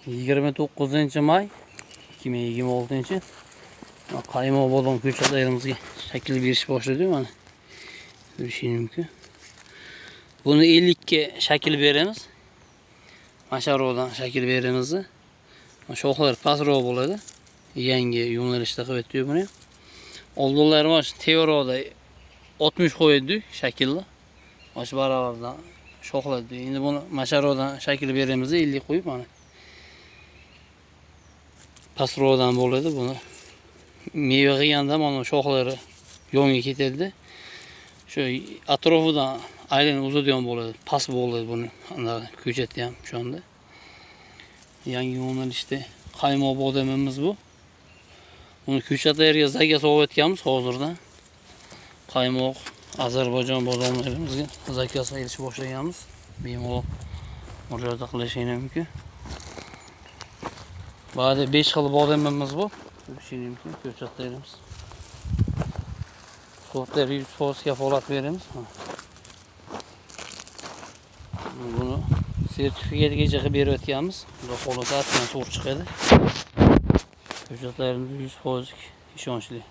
29-may 2026. Qaymoq bodom ko'chatlarimizga shakl berish boshladi mana. Ko'rishingiz mumkin. Buni 50 ga shakl beramiz. Masharodan shakl beramiz. Shoxlar pastroq bo'ladi. Yangi yo'nalishda qilib o'tdik buni. Oldinlari mana shu tevaroqda 60 qo'ydik shaklni. Mana baravardan shoxlardi. Endi buni masharodan shakl beramiz 50 qo'yib mana. Pastroqdan bo'ladi buni. Meva qilganda mana shoxlari yonga ketadi. Shu atrofidan aylanib uzadigan bo'ladi. Pas bo'ladi buni. Ana ko'chatda ham shu anda. Yangi yo'nalishda qaymoq bodamimiz bu. Buni ko'chatlarga zaga solib o'tganmiz hozirdan. Qaymoq Ozarbayjon bodomlarimizga zakasini elishib boshlaganmiz. Bemalol murojaat qilishingiz mumkin. Ba'da 5 xil bodamimiz bor. Ko'rishingiz mumkin ko'chatlarimiz. Sortlar 100% kafolat beramiz. Buni sertifikatgacha qilib berib o'tganmiz. Xudo xohlasa atman to'g'ri chiqadi. Ko'chatlarimiz 100% ishonchli.